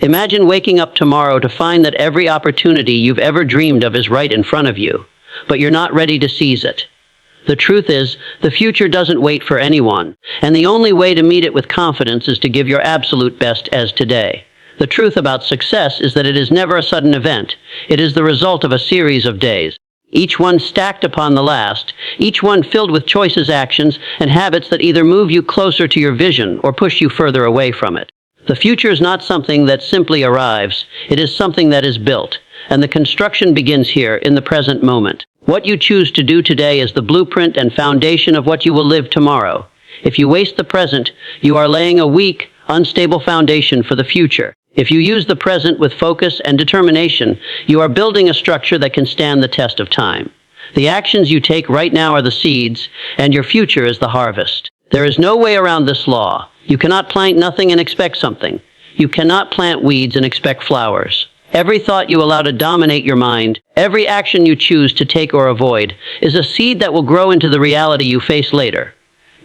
Imagine waking up tomorrow to find that every opportunity you've ever dreamed of is right in front of you, but you're not ready to seize it. The truth is, the future doesn't wait for anyone, and the only way to meet it with confidence is to give your absolute best as today. The truth about success is that it is never a sudden event. It is the result of a series of days, each one stacked upon the last, each one filled with choices, actions, and habits that either move you closer to your vision or push you further away from it. The future is not something that simply arrives. It is something that is built, and the construction begins here in the present moment. What you choose to do today is the blueprint and foundation of what you will live tomorrow. If you waste the present, you are laying a weak, unstable foundation for the future. If you use the present with focus and determination, you are building a structure that can stand the test of time. The actions you take right now are the seeds, and your future is the harvest. There is no way around this law. You cannot plant nothing and expect something. You cannot plant weeds and expect flowers. Every thought you allow to dominate your mind, every action you choose to take or avoid, is a seed that will grow into the reality you face later.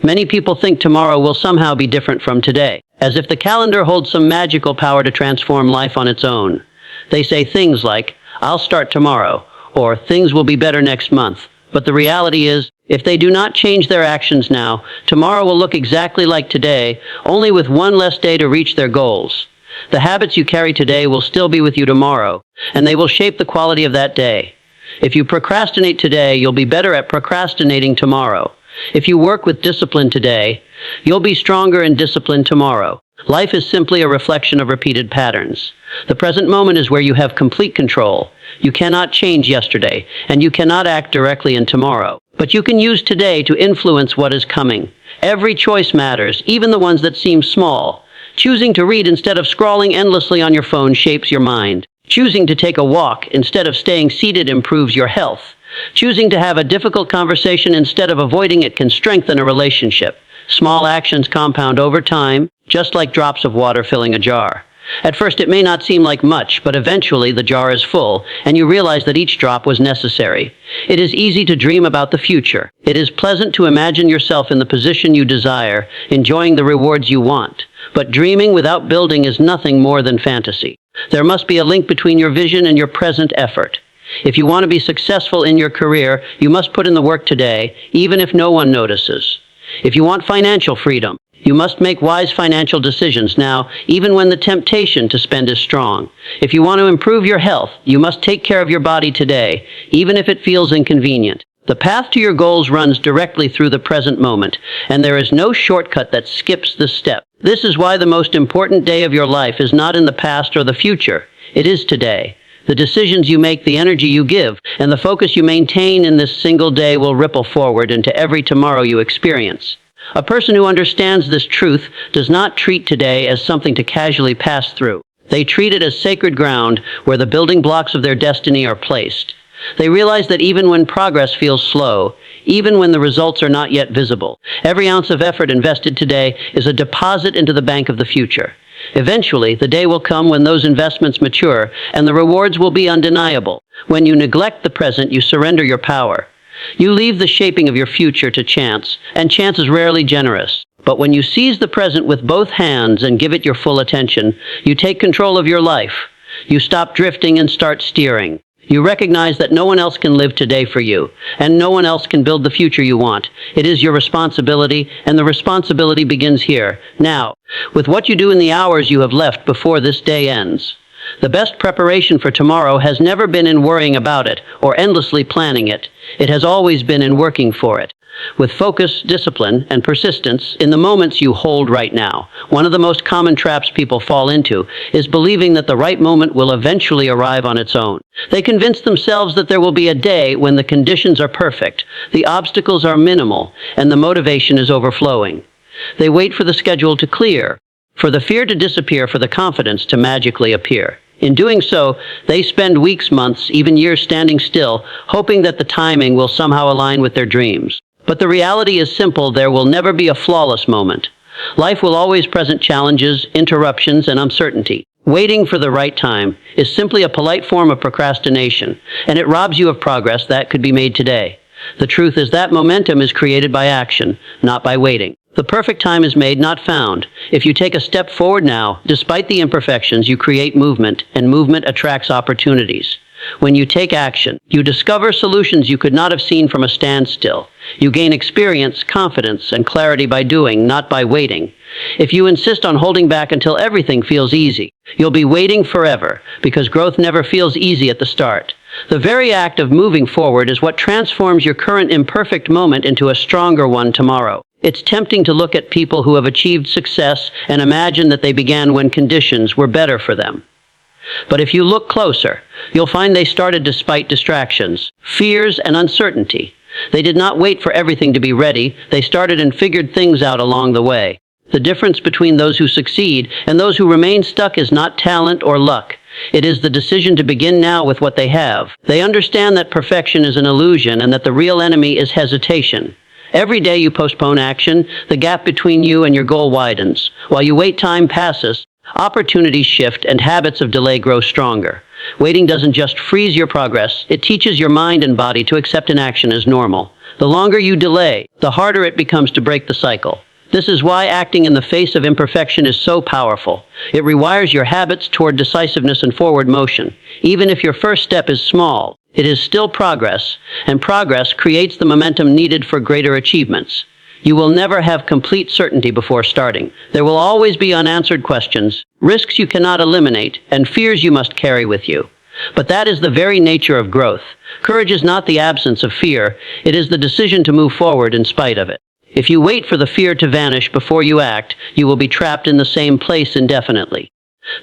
Many people think tomorrow will somehow be different from today, as if the calendar holds some magical power to transform life on its own. They say things like, "I'll start tomorrow," or "Things will be better next month." But the reality is, if they do not change their actions now, tomorrow will look exactly like today, only with one less day to reach their goals. The habits you carry today will still be with you tomorrow, and they will shape the quality of that day. If you procrastinate today, you'll be better at procrastinating tomorrow. If you work with discipline today, you'll be stronger and disciplined tomorrow. Life is simply a reflection of repeated patterns. The present moment is where you have complete control. You cannot change yesterday, and you cannot act directly in tomorrow. But you can use today to influence what is coming. Every choice matters, even the ones that seem small. Choosing to read instead of scrolling endlessly on your phone shapes your mind. Choosing to take a walk instead of staying seated improves your health. Choosing to have a difficult conversation instead of avoiding it can strengthen a relationship. Small actions compound over time, just like drops of water filling a jar. At first it may not seem like much, but eventually the jar is full, and you realize that each drop was necessary. It is easy to dream about the future. It is pleasant to imagine yourself in the position you desire, enjoying the rewards you want. But dreaming without building is nothing more than fantasy. There must be a link between your vision and your present effort. If you want to be successful in your career, you must put in the work today, even if no one notices. If you want financial freedom, you must make wise financial decisions now, even when the temptation to spend is strong. If you want to improve your health, you must take care of your body today, even if it feels inconvenient. The path to your goals runs directly through the present moment, and there is no shortcut that skips this step. This is why the most important day of your life is not in the past or the future. It is today. The decisions you make, the energy you give, and the focus you maintain in this single day will ripple forward into every tomorrow you experience. A person who understands this truth does not treat today as something to casually pass through. They treat it as sacred ground where the building blocks of their destiny are placed. They realize that even when progress feels slow, even when the results are not yet visible, every ounce of effort invested today is a deposit into the bank of the future. Eventually, the day will come when those investments mature, and the rewards will be undeniable. When you neglect the present, you surrender your power. You leave the shaping of your future to chance, and chance is rarely generous. But when you seize the present with both hands and give it your full attention, you take control of your life. You stop drifting and start steering. You recognize that no one else can live today for you, and no one else can build the future you want. It is your responsibility, and the responsibility begins here, now, with what you do in the hours you have left before this day ends. The best preparation for tomorrow has never been in worrying about it or endlessly planning it. It has always been in working for it. With focus, discipline, and persistence in the moments you hold right now. One of the most common traps people fall into is believing that the right moment will eventually arrive on its own. They convince themselves that there will be a day when the conditions are perfect, the obstacles are minimal, and the motivation is overflowing. They wait for the schedule to clear, for the fear to disappear, for the confidence to magically appear. In doing so, they spend weeks, months, even years standing still, hoping that the timing will somehow align with their dreams. But the reality is simple: there will never be a flawless moment. Life will always present challenges, interruptions, and uncertainty. Waiting for the right time is simply a polite form of procrastination, and it robs you of progress that could be made today. The truth is that momentum is created by action, not by waiting. The perfect time is made, not found. If you take a step forward now, despite the imperfections, you create movement, and movement attracts opportunities. When you take action, you discover solutions you could not have seen from a standstill. You gain experience, confidence, and clarity by doing, not by waiting. If you insist on holding back until everything feels easy, you'll be waiting forever, because growth never feels easy at the start. The very act of moving forward is what transforms your current imperfect moment into a stronger one tomorrow. It's tempting to look at people who have achieved success and imagine that they began when conditions were better for them. But if you look closer, you'll find they started despite distractions, fears, and uncertainty. They did not wait for everything to be ready. They started and figured things out along the way. The difference between those who succeed and those who remain stuck is not talent or luck. It is the decision to begin now with what they have. They understand that perfection is an illusion and that the real enemy is hesitation. Every day you postpone action, the gap between you and your goal widens. While you wait, time passes. Opportunities shift and habits of delay grow stronger. Waiting doesn't just freeze your progress, it teaches your mind and body to accept inaction as normal. The longer you delay, the harder it becomes to break the cycle. This is why acting in the face of imperfection is so powerful. It rewires your habits toward decisiveness and forward motion. Even if your first step is small, it is still progress, and progress creates the momentum needed for greater achievements. You will never have complete certainty before starting. There will always be unanswered questions, risks you cannot eliminate, and fears you must carry with you. But that is the very nature of growth. Courage is not the absence of fear, it is the decision to move forward in spite of it. If you wait for the fear to vanish before you act, you will be trapped in the same place indefinitely.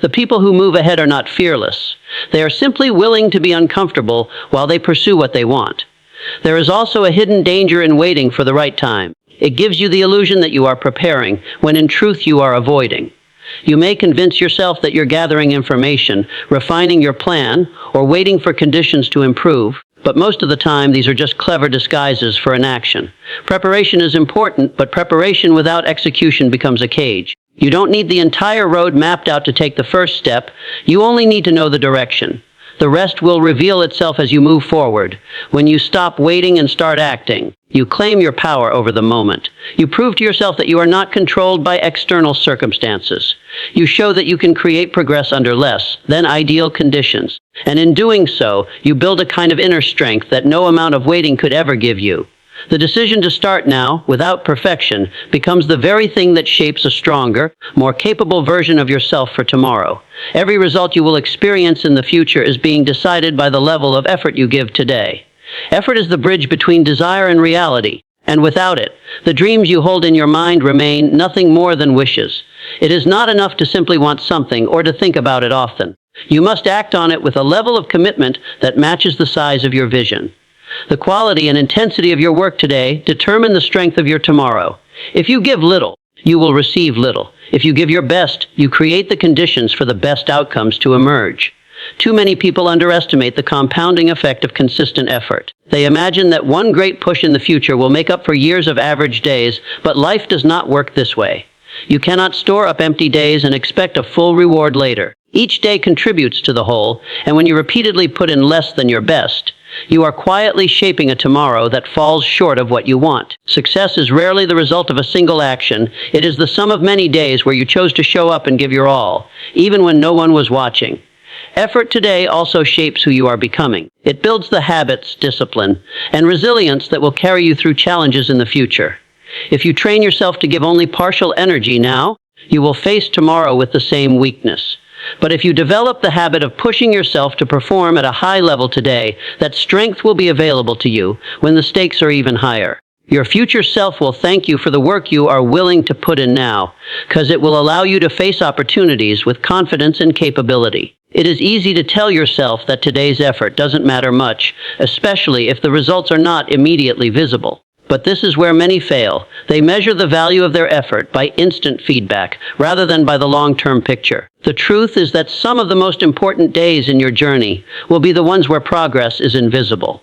The people who move ahead are not fearless. They are simply willing to be uncomfortable while they pursue what they want. There is also a hidden danger in waiting for the right time. It gives you the illusion that you are preparing, when in truth you are avoiding. You may convince yourself that you're gathering information, refining your plan, or waiting for conditions to improve, but most of the time these are just clever disguises for inaction. Preparation is important, but preparation without execution becomes a cage. You don't need the entire road mapped out to take the first step, you only need to know the direction. The rest will reveal itself as you move forward. When you stop waiting and start acting, you claim your power over the moment. You prove to yourself that you are not controlled by external circumstances. You show that you can create progress under less than ideal conditions. And in doing so, you build a kind of inner strength that no amount of waiting could ever give you. The decision to start now, without perfection, becomes the very thing that shapes a stronger, more capable version of yourself for tomorrow. Every result you will experience in the future is being decided by the level of effort you give today. Effort is the bridge between desire and reality, and without it, the dreams you hold in your mind remain nothing more than wishes. It is not enough to simply want something or to think about it often. You must act on it with a level of commitment that matches the size of your vision. The quality and intensity of your work today determine the strength of your tomorrow. If you give little, you will receive little. If you give your best, you create the conditions for the best outcomes to emerge. Too many people underestimate the compounding effect of consistent effort. They imagine that one great push in the future will make up for years of average days, but life does not work this way. You cannot store up empty days and expect a full reward later. Each day contributes to the whole, and when you repeatedly put in less than your best, you are quietly shaping a tomorrow that falls short of what you want. Success is rarely the result of a single action. It is the sum of many days where you chose to show up and give your all, even when no one was watching. Effort today also shapes who you are becoming. It builds the habits, discipline, and resilience that will carry you through challenges in the future. If you train yourself to give only partial energy now, you will face tomorrow with the same weakness. But if you develop the habit of pushing yourself to perform at a high level today, that strength will be available to you when the stakes are even higher. Your future self will thank you for the work you are willing to put in now, because it will allow you to face opportunities with confidence and capability. It is easy to tell yourself that today's effort doesn't matter much, especially if the results are not immediately visible. But this is where many fail. They measure the value of their effort by instant feedback, rather than by the long-term picture. The truth is that some of the most important days in your journey will be the ones where progress is invisible.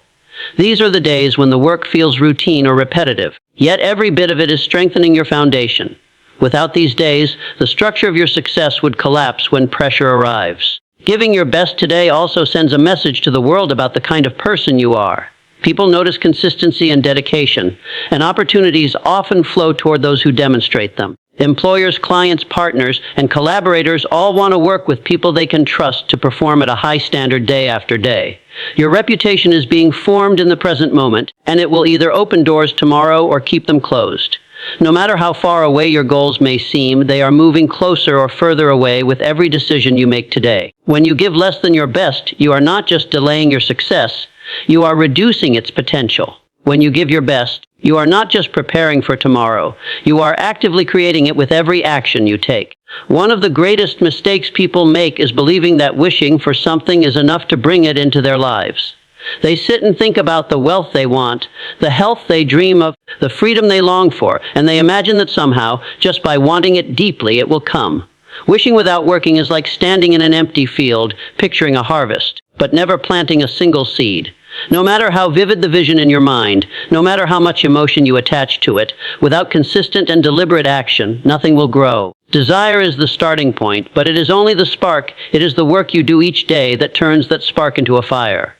These are the days when the work feels routine or repetitive, yet every bit of it is strengthening your foundation. Without these days, the structure of your success would collapse when pressure arrives. Giving your best today also sends a message to the world about the kind of person you are. People notice consistency and dedication, and opportunities often flow toward those who demonstrate them. Employers, clients, partners, and collaborators all want to work with people they can trust to perform at a high standard day after day. Your reputation is being formed in the present moment, and it will either open doors tomorrow or keep them closed. No matter how far away your goals may seem, they are moving closer or further away with every decision you make today. When you give less than your best, you are not just delaying your success, you are reducing its potential. When you give your best, you are not just preparing for tomorrow, you are actively creating it with every action you take. One of the greatest mistakes people make is believing that wishing for something is enough to bring it into their lives. They sit and think about the wealth they want, the health they dream of, the freedom they long for, and they imagine that somehow, just by wanting it deeply, it will come. Wishing without working is like standing in an empty field, picturing a harvest, but never planting a single seed. No matter how vivid the vision in your mind, no matter how much emotion you attach to it, without consistent and deliberate action, nothing will grow. Desire is the starting point, but it is only the spark. It is the work you do each day that turns that spark into a fire.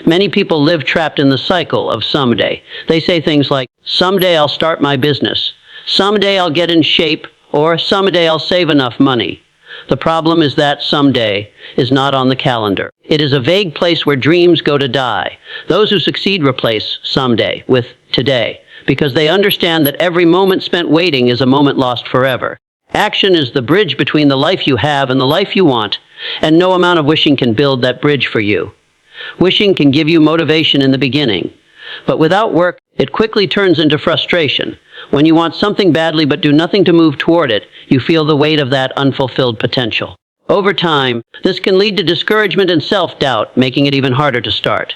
Many people live trapped in the cycle of someday. They say things like, someday I'll start my business, someday I'll get in shape, or someday I'll save enough money. The problem is that someday is not on the calendar. It is a vague place where dreams go to die. Those who succeed replace someday with today, because they understand that every moment spent waiting is a moment lost forever. Action is the bridge between the life you have and the life you want, and no amount of wishing can build that bridge for you. Wishing can give you motivation in the beginning, but without work, it quickly turns into frustration. When you want something badly but do nothing to move toward it, you feel the weight of that unfulfilled potential. Over time, this can lead to discouragement and self-doubt, making it even harder to start.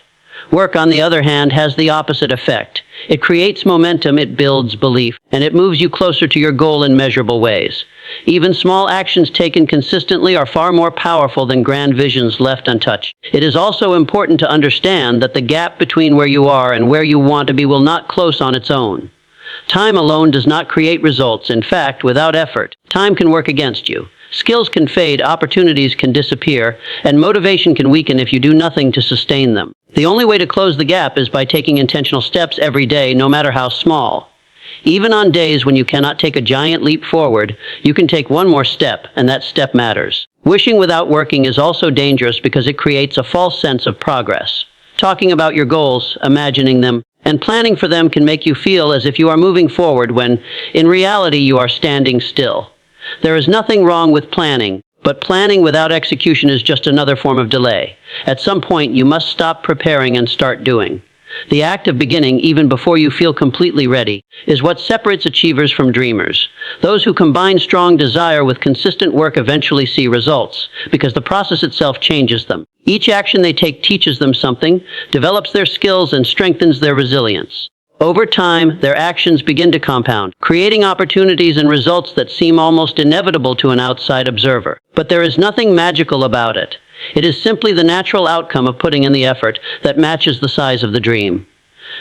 Work, on the other hand, has the opposite effect. It creates momentum, it builds belief, and it moves you closer to your goal in measurable ways. Even small actions taken consistently are far more powerful than grand visions left untouched. It is also important to understand that the gap between where you are and where you want to be will not close on its own. Time alone does not create results. In fact, without effort, time can work against you. Skills can fade, opportunities can disappear, and motivation can weaken if you do nothing to sustain them. The only way to close the gap is by taking intentional steps every day, no matter how small. Even on days when you cannot take a giant leap forward, you can take one more step, and that step matters. Wishing without working is also dangerous because it creates a false sense of progress. Talking about your goals, imagining them, and planning for them can make you feel as if you are moving forward when, in reality, you are standing still. There is nothing wrong with planning, but planning without execution is just another form of delay. At some point, you must stop preparing and start doing. The act of beginning, even before you feel completely ready, is what separates achievers from dreamers. Those who combine strong desire with consistent work eventually see results, because the process itself changes them. Each action they take teaches them something, develops their skills, and strengthens their resilience. Over time, their actions begin to compound, creating opportunities and results that seem almost inevitable to an outside observer. But there is nothing magical about it. It is simply the natural outcome of putting in the effort that matches the size of the dream.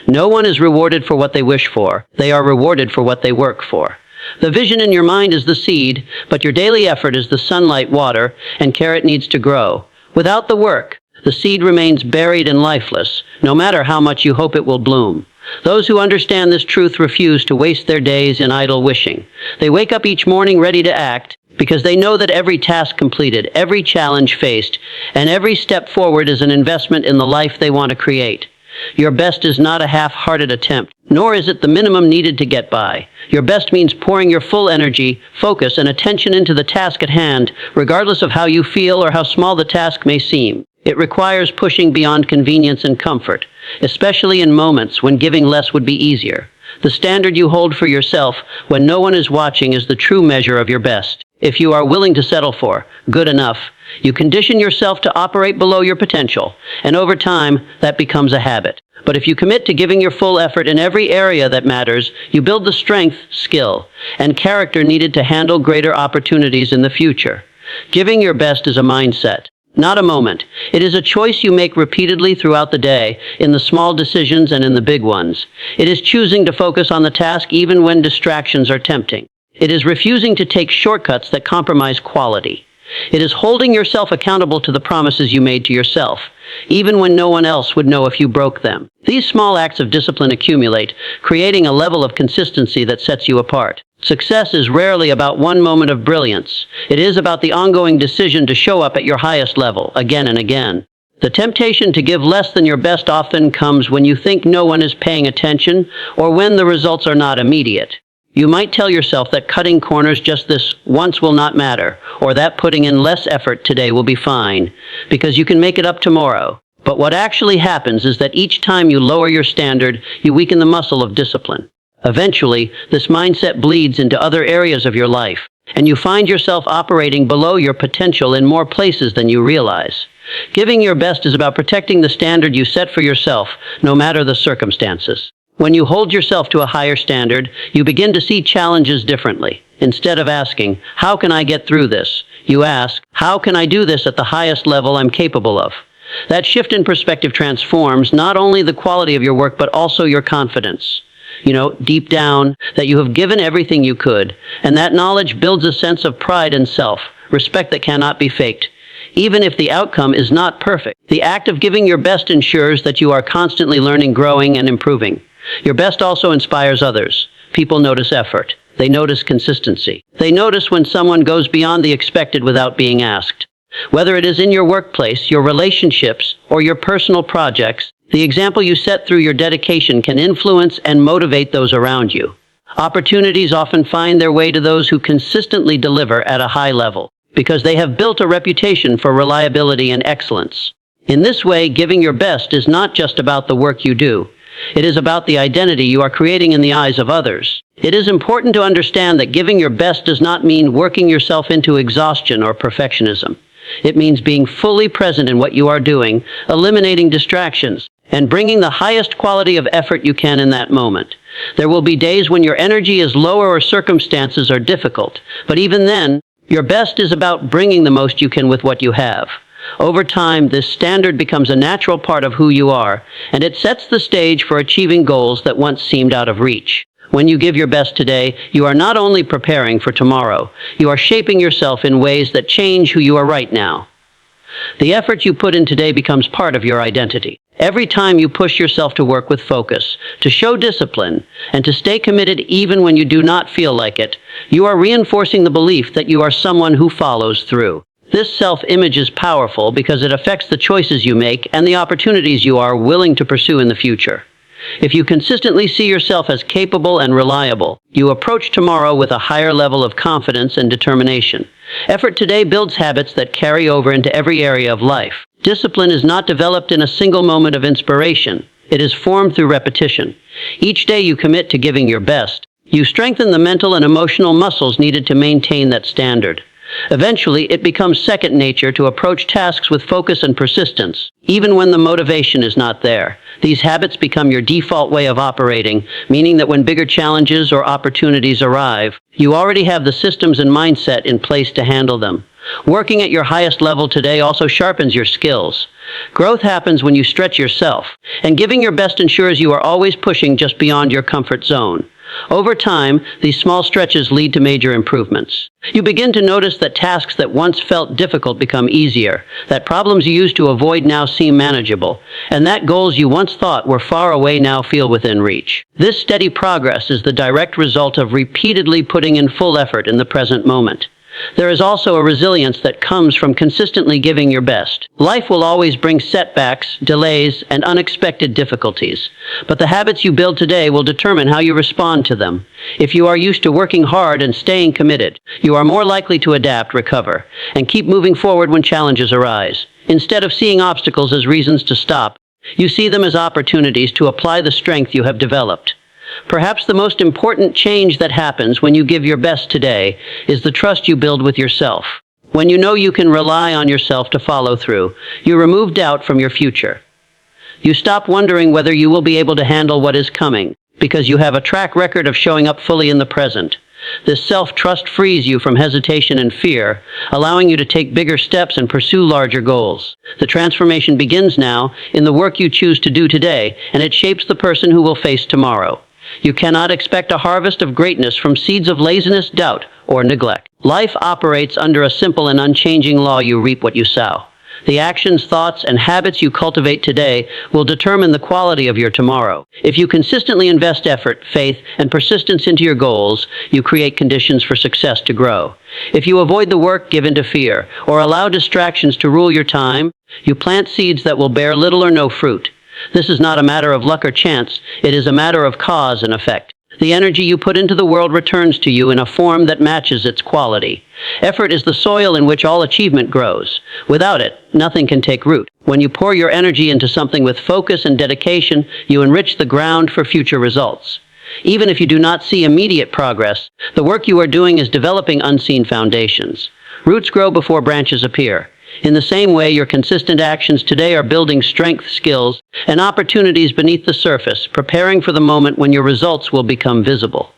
No one is rewarded for what they wish for. They are rewarded for what they work for. The vision in your mind is the seed, but your daily effort is the sunlight, water, and care it needs to grow. Without the work, the seed remains buried and lifeless, no matter how much you hope it will bloom. Those who understand this truth refuse to waste their days in idle wishing. They wake up each morning ready to act, because they know that every task completed, every challenge faced, and every step forward is an investment in the life they want to create. Your best is not a half-hearted attempt, nor is it the minimum needed to get by. Your best means pouring your full energy, focus, and attention into the task at hand, regardless of how you feel or how small the task may seem. It requires pushing beyond convenience and comfort, especially in moments when giving less would be easier. The standard you hold for yourself when no one is watching is the true measure of your best. If you are willing to settle for good enough, you condition yourself to operate below your potential, and over time, that becomes a habit. But if you commit to giving your full effort in every area that matters, you build the strength, skill, and character needed to handle greater opportunities in the future. Giving your best is a mindset, not a moment. It is a choice you make repeatedly throughout the day, in the small decisions and in the big ones. It is choosing to focus on the task even when distractions are tempting. It is refusing to take shortcuts that compromise quality. It is holding yourself accountable to the promises you made to yourself, even when no one else would know if you broke them. These small acts of discipline accumulate, creating a level of consistency that sets you apart. Success is rarely about one moment of brilliance. It is about the ongoing decision to show up at your highest level, again and again. The temptation to give less than your best often comes when you think no one is paying attention or when the results are not immediate. You might tell yourself that cutting corners just this once will not matter, or that putting in less effort today will be fine, because you can make it up tomorrow. But what actually happens is that each time you lower your standard, you weaken the muscle of discipline. Eventually, this mindset bleeds into other areas of your life, and you find yourself operating below your potential in more places than you realize. Giving your best is about protecting the standard you set for yourself, no matter the circumstances. When you hold yourself to a higher standard, you begin to see challenges differently. Instead of asking, "How can I get through this?" you ask, "How can I do this at the highest level I'm capable of?" That shift in perspective transforms not only the quality of your work, but also your confidence. You know, deep down, that you have given everything you could, and that knowledge builds a sense of pride and self, respect that cannot be faked. Even if the outcome is not perfect, the act of giving your best ensures that you are constantly learning, growing, and improving. Your best also inspires others. People notice effort. They notice consistency. They notice when someone goes beyond the expected without being asked. Whether it is in your workplace, your relationships, or your personal projects, the example you set through your dedication can influence and motivate those around you. Opportunities often find their way to those who consistently deliver at a high level, because they have built a reputation for reliability and excellence. In this way, giving your best is not just about the work you do. It is about the identity you are creating in the eyes of others. It is important to understand that giving your best does not mean working yourself into exhaustion or perfectionism. It means being fully present in what you are doing, eliminating distractions, and bringing the highest quality of effort you can in that moment. There will be days when your energy is lower or circumstances are difficult, but even then, your best is about bringing the most you can with what you have. Over time, this standard becomes a natural part of who you are, and it sets the stage for achieving goals that once seemed out of reach. When you give your best today, you are not only preparing for tomorrow, you are shaping yourself in ways that change who you are right now. The effort you put in today becomes part of your identity. Every time you push yourself to work with focus, to show discipline, and to stay committed even when you do not feel like it, you are reinforcing the belief that you are someone who follows through. This self-image is powerful because it affects the choices you make and the opportunities you are willing to pursue in the future. If you consistently see yourself as capable and reliable, you approach tomorrow with a higher level of confidence and determination. Effort today builds habits that carry over into every area of life. Discipline is not developed in a single moment of inspiration. It is formed through repetition. Each day you commit to giving your best, you strengthen the mental and emotional muscles needed to maintain that standard. Eventually, it becomes second nature to approach tasks with focus and persistence, even when the motivation is not there. These habits become your default way of operating, meaning that when bigger challenges or opportunities arrive, you already have the systems and mindset in place to handle them. Working at your highest level today also sharpens your skills. Growth happens when you stretch yourself, and giving your best ensures you are always pushing just beyond your comfort zone. Over time, these small stretches lead to major improvements. You begin to notice that tasks that once felt difficult become easier, that problems you used to avoid now seem manageable, and that goals you once thought were far away now feel within reach. This steady progress is the direct result of repeatedly putting in full effort in the present moment. There is also a resilience that comes from consistently giving your best. Life will always bring setbacks, delays, and unexpected difficulties, but the habits you build today will determine how you respond to them. If you are used to working hard and staying committed, you are more likely to adapt, recover, and keep moving forward when challenges arise. Instead of seeing obstacles as reasons to stop, you see them as opportunities to apply the strength you have developed. Perhaps the most important change that happens when you give your best today is the trust you build with yourself. When you know you can rely on yourself to follow through, you remove doubt from your future. You stop wondering whether you will be able to handle what is coming, because you have a track record of showing up fully in the present. This self-trust frees you from hesitation and fear, allowing you to take bigger steps and pursue larger goals. The transformation begins now in the work you choose to do today, and it shapes the person who will face tomorrow. You cannot expect a harvest of greatness from seeds of laziness, doubt, or neglect. Life operates under a simple and unchanging law: you reap what you sow. The actions, thoughts, and habits you cultivate today will determine the quality of your tomorrow. If you consistently invest effort, faith, and persistence into your goals, you create conditions for success to grow. If you avoid the work, give in to fear, or allow distractions to rule your time, you plant seeds that will bear little or no fruit. This is not a matter of luck or chance. It is a matter of cause and effect. The energy you put into the world returns to you in a form that matches its quality. Effort is the soil in which all achievement grows. Without it, nothing can take root. When you pour your energy into something with focus and dedication, you enrich the ground for future results. Even if you do not see immediate progress, the work you are doing is developing unseen foundations. Roots grow before branches appear. In the same way, your consistent actions today are building strength, skills, and opportunities beneath the surface, preparing for the moment when your results will become visible.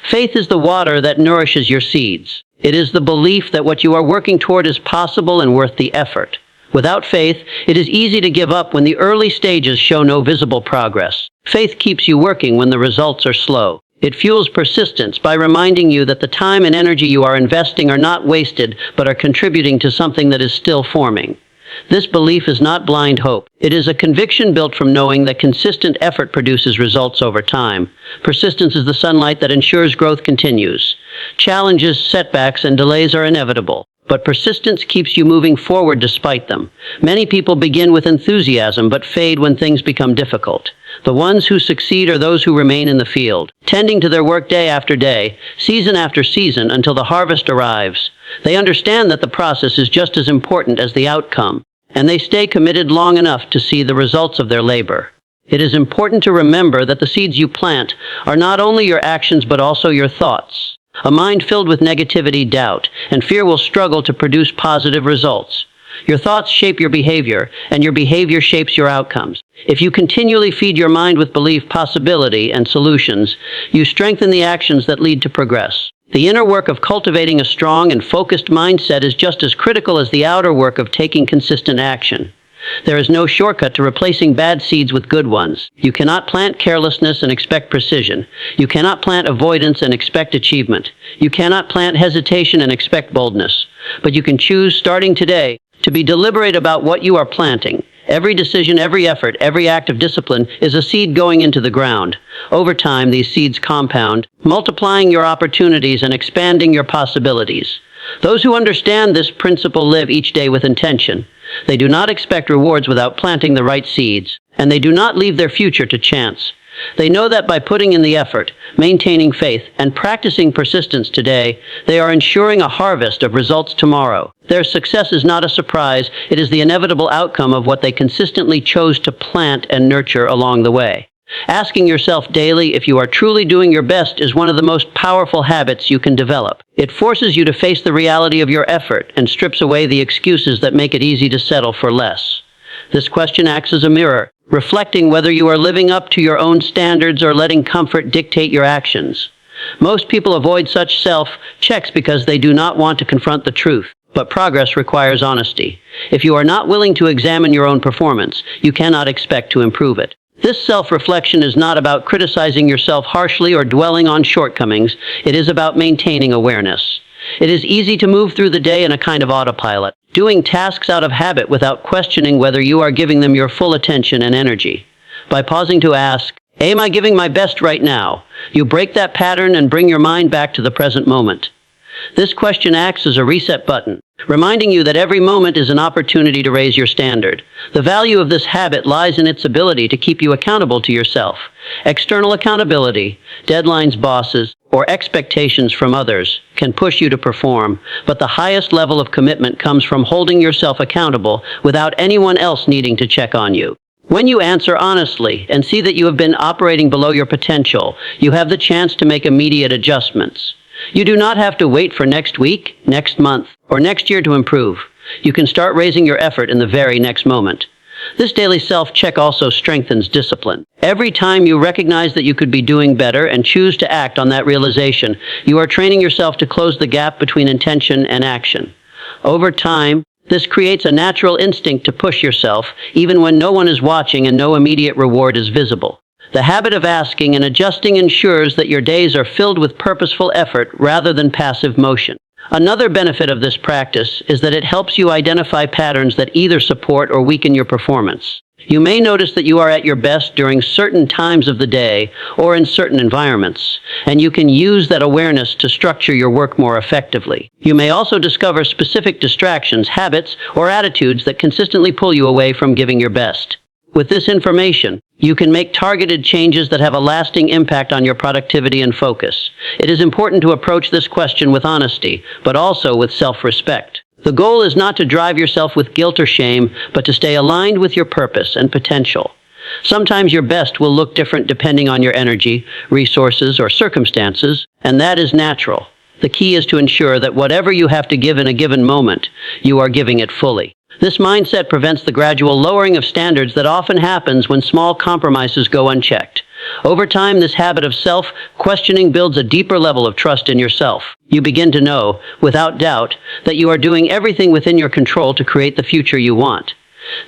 Faith is the water that nourishes your seeds. It is the belief that what you are working toward is possible and worth the effort. Without faith, it is easy to give up when the early stages show no visible progress. Faith keeps you working when the results are slow. It fuels persistence by reminding you that the time and energy you are investing are not wasted, but are contributing to something that is still forming. This belief is not blind hope. It is a conviction built from knowing that consistent effort produces results over time. Persistence is the sunlight that ensures growth continues. Challenges, setbacks, and delays are inevitable, but persistence keeps you moving forward despite them. Many people begin with enthusiasm but fade when things become difficult. The ones who succeed are those who remain in the field, tending to their work day after day, season after season, until the harvest arrives. They understand that the process is just as important as the outcome, and they stay committed long enough to see the results of their labor. It is important to remember that the seeds you plant are not only your actions but also your thoughts. A mind filled with negativity, doubt, and fear will struggle to produce positive results. Your thoughts shape your behavior, and your behavior shapes your outcomes. If you continually feed your mind with belief, possibility, and solutions, you strengthen the actions that lead to progress. The inner work of cultivating a strong and focused mindset is just as critical as the outer work of taking consistent action. There is no shortcut to replacing bad seeds with good ones. You cannot plant carelessness and expect precision. You cannot plant avoidance and expect achievement. You cannot plant hesitation and expect boldness. But you can choose, starting today, to be deliberate about what you are planting. Every decision, every effort, every act of discipline is a seed going into the ground. Over time, these seeds compound, multiplying your opportunities and expanding your possibilities. Those who understand this principle live each day with intention. They do not expect rewards without planting the right seeds, and they do not leave their future to chance. They know that by putting in the effort, maintaining faith, and practicing persistence today, they are ensuring a harvest of results tomorrow. Their success is not a surprise. It is the inevitable outcome of what they consistently chose to plant and nurture along the way. Asking yourself daily if you are truly doing your best is one of the most powerful habits you can develop. It forces you to face the reality of your effort and strips away the excuses that make it easy to settle for less. This question acts as a mirror, reflecting whether you are living up to your own standards or letting comfort dictate your actions. Most people avoid such self-checks because they do not want to confront the truth. But progress requires honesty. If you are not willing to examine your own performance, you cannot expect to improve it. This self-reflection is not about criticizing yourself harshly or dwelling on shortcomings. It is about maintaining awareness. It is easy to move through the day in a kind of autopilot, doing tasks out of habit without questioning whether you are giving them your full attention and energy. By pausing to ask, "Am I giving my best right now?" you break that pattern and bring your mind back to the present moment. This question acts as a reset button, reminding you that every moment is an opportunity to raise your standard. The value of this habit lies in its ability to keep you accountable to yourself. External accountability, deadlines, bosses, or expectations from others can push you to perform, but the highest level of commitment comes from holding yourself accountable without anyone else needing to check on you. When you answer honestly and see that you have been operating below your potential, you have the chance to make immediate adjustments. You do not have to wait for next week, next month, or next year to improve. You can start raising your effort in the very next moment. This daily self-check also strengthens discipline. Every time you recognize that you could be doing better and choose to act on that realization, you are training yourself to close the gap between intention and action. Over time, this creates a natural instinct to push yourself, even when no one is watching and no immediate reward is visible. The habit of asking and adjusting ensures that your days are filled with purposeful effort rather than passive motion. Another benefit of this practice is that it helps you identify patterns that either support or weaken your performance. You may notice that you are at your best during certain times of the day or in certain environments, and you can use that awareness to structure your work more effectively. You may also discover specific distractions, habits, or attitudes that consistently pull you away from giving your best. With this information, you can make targeted changes that have a lasting impact on your productivity and focus. It is important to approach this question with honesty, but also with self-respect. The goal is not to drive yourself with guilt or shame, but to stay aligned with your purpose and potential. Sometimes your best will look different depending on your energy, resources, or circumstances, and that is natural. The key is to ensure that whatever you have to give in a given moment, you are giving it fully. This mindset prevents the gradual lowering of standards that often happens when small compromises go unchecked. Over time, this habit of self-questioning builds a deeper level of trust in yourself. You begin to know, without doubt, that you are doing everything within your control to create the future you want.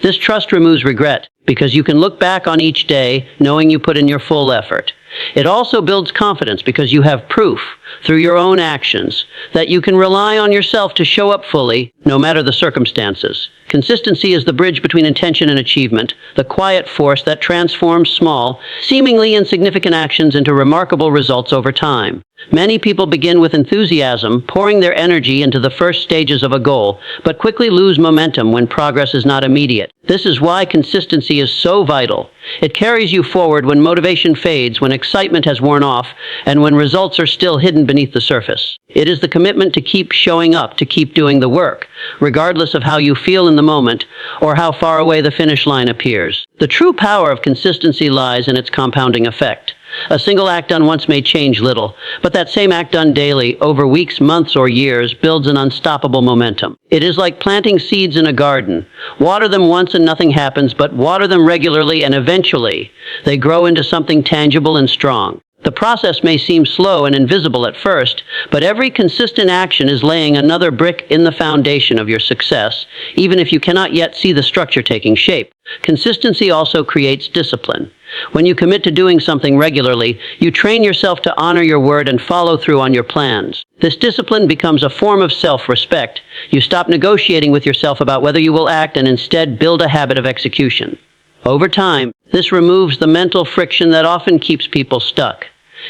This trust removes regret, because you can look back on each day knowing you put in your full effort. It also builds confidence because you have proof, through your own actions, that you can rely on yourself to show up fully, no matter the circumstances. Consistency is the bridge between intention and achievement, the quiet force that transforms small, seemingly insignificant actions into remarkable results over time. Many people begin with enthusiasm, pouring their energy into the first stages of a goal, but quickly lose momentum when progress is not immediate. This is why consistency is so vital. It carries you forward when motivation fades, when excitement has worn off, and when results are still hidden beneath the surface. It is the commitment to keep showing up, to keep doing the work, regardless of how you feel in the moment or how far away the finish line appears. The true power of consistency lies in its compounding effect. A single act done once may change little, but that same act done daily, over weeks, months, or years, builds an unstoppable momentum. It is like planting seeds in a garden. Water them once and nothing happens, but water them regularly and eventually they grow into something tangible and strong. The process may seem slow and invisible at first, but every consistent action is laying another brick in the foundation of your success, even if you cannot yet see the structure taking shape. Consistency also creates discipline. When you commit to doing something regularly, you train yourself to honor your word and follow through on your plans. This discipline becomes a form of self-respect. You stop negotiating with yourself about whether you will act and instead build a habit of execution. Over time, this removes the mental friction that often keeps people stuck.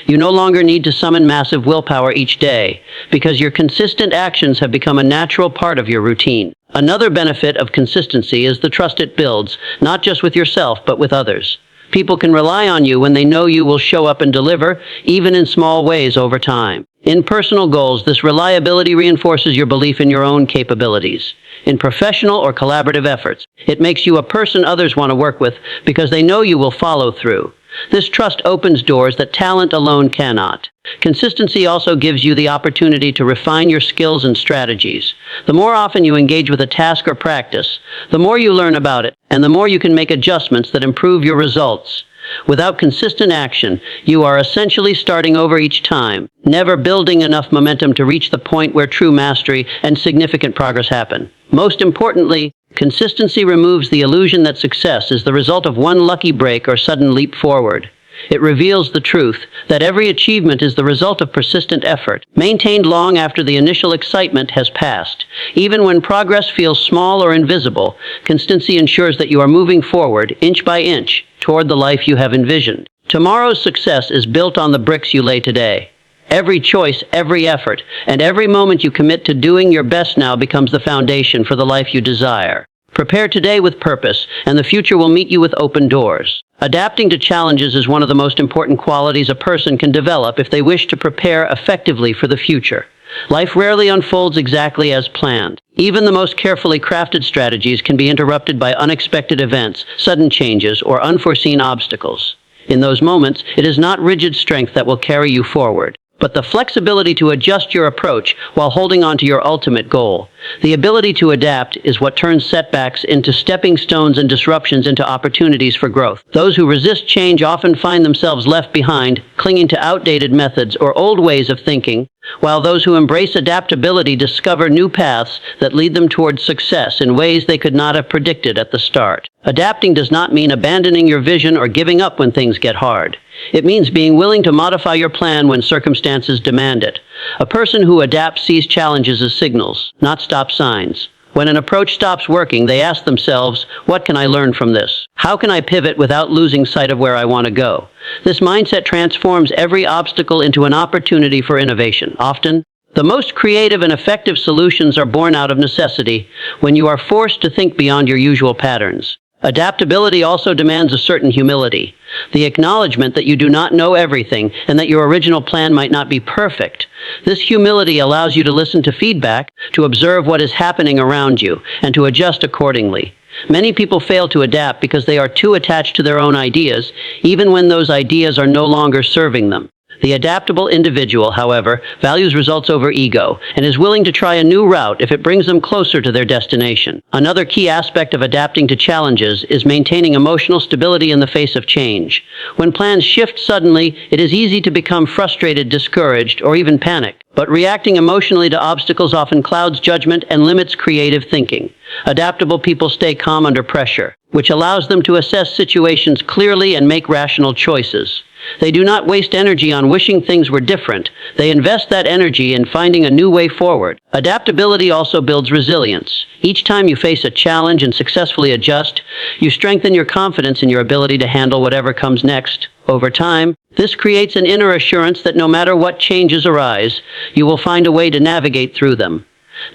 You no longer need to summon massive willpower each day, because your consistent actions have become a natural part of your routine. Another benefit of consistency is the trust it builds, not just with yourself, but with others. People can rely on you when they know you will show up and deliver, even in small ways over time. In personal goals, this reliability reinforces your belief in your own capabilities. In professional or collaborative efforts, it makes you a person others want to work with because they know you will follow through. This trust opens doors that talent alone cannot. Consistency also gives you the opportunity to refine your skills and strategies. The more often you engage with a task or practice, the more you learn about it, and the more you can make adjustments that improve your results. Without consistent action, you are essentially starting over each time, never building enough momentum to reach the point where true mastery and significant progress happen. Most importantly, consistency removes the illusion that success is the result of one lucky break or sudden leap forward. It reveals the truth that every achievement is the result of persistent effort, maintained long after the initial excitement has passed. Even when progress feels small or invisible, consistency ensures that you are moving forward, inch by inch, toward the life you have envisioned. Tomorrow's success is built on the bricks you lay today. Every choice, every effort, and every moment you commit to doing your best now becomes the foundation for the life you desire. Prepare today with purpose, and the future will meet you with open doors. Adapting to challenges is one of the most important qualities a person can develop if they wish to prepare effectively for the future. Life rarely unfolds exactly as planned. Even the most carefully crafted strategies can be interrupted by unexpected events, sudden changes, or unforeseen obstacles. In those moments, it is not rigid strength that will carry you forward, but the flexibility to adjust your approach while holding on to your ultimate goal. The ability to adapt is what turns setbacks into stepping stones and disruptions into opportunities for growth. Those who resist change often find themselves left behind, clinging to outdated methods or old ways of thinking. while those who embrace adaptability discover new paths that lead them towards success in ways they could not have predicted at the start. Adapting does not mean abandoning your vision or giving up when things get hard. It means being willing to modify your plan when circumstances demand it. A person who adapts sees challenges as signals, not stop signs. When an approach stops working, they ask themselves, what can I learn from this? How can I pivot without losing sight of where I want to go? This mindset transforms every obstacle into an opportunity for innovation. Often, the most creative and effective solutions are born out of necessity, when you are forced to think beyond your usual patterns. Adaptability also demands a certain humility, the acknowledgement that you do not know everything and that your original plan might not be perfect. This humility allows you to listen to feedback, to observe what is happening around you, and to adjust accordingly. Many people fail to adapt because they are too attached to their own ideas, even when those ideas are no longer serving them. The adaptable individual, however, values results over ego and is willing to try a new route if it brings them closer to their destination. Another key aspect of adapting to challenges is maintaining emotional stability in the face of change. When plans shift suddenly, it is easy to become frustrated, discouraged, or even panic. But reacting emotionally to obstacles often clouds judgment and limits creative thinking. Adaptable people stay calm under pressure, which allows them to assess situations clearly and make rational choices. They do not waste energy on wishing things were different. They invest that energy in finding a new way forward. Adaptability also builds resilience. Each time you face a challenge and successfully adjust, you strengthen your confidence in your ability to handle whatever comes next. Over time, this creates an inner assurance that no matter what changes arise, you will find a way to navigate through them.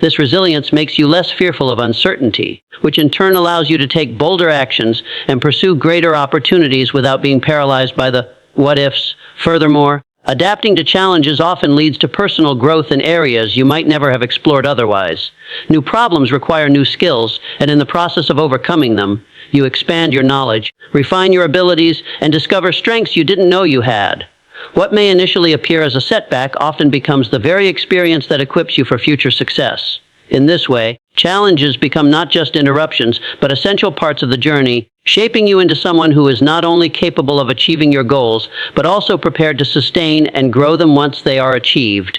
This resilience makes you less fearful of uncertainty, which in turn allows you to take bolder actions and pursue greater opportunities without being paralyzed by the what-ifs. Furthermore, adapting to challenges often leads to personal growth in areas you might never have explored otherwise. New problems require new skills, and in the process of overcoming them, you expand your knowledge, refine your abilities, and discover strengths you didn't know you had. What may initially appear as a setback often becomes the very experience that equips you for future success. In this way, challenges become not just interruptions, but essential parts of the journey, shaping you into someone who is not only capable of achieving your goals, but also prepared to sustain and grow them once they are achieved.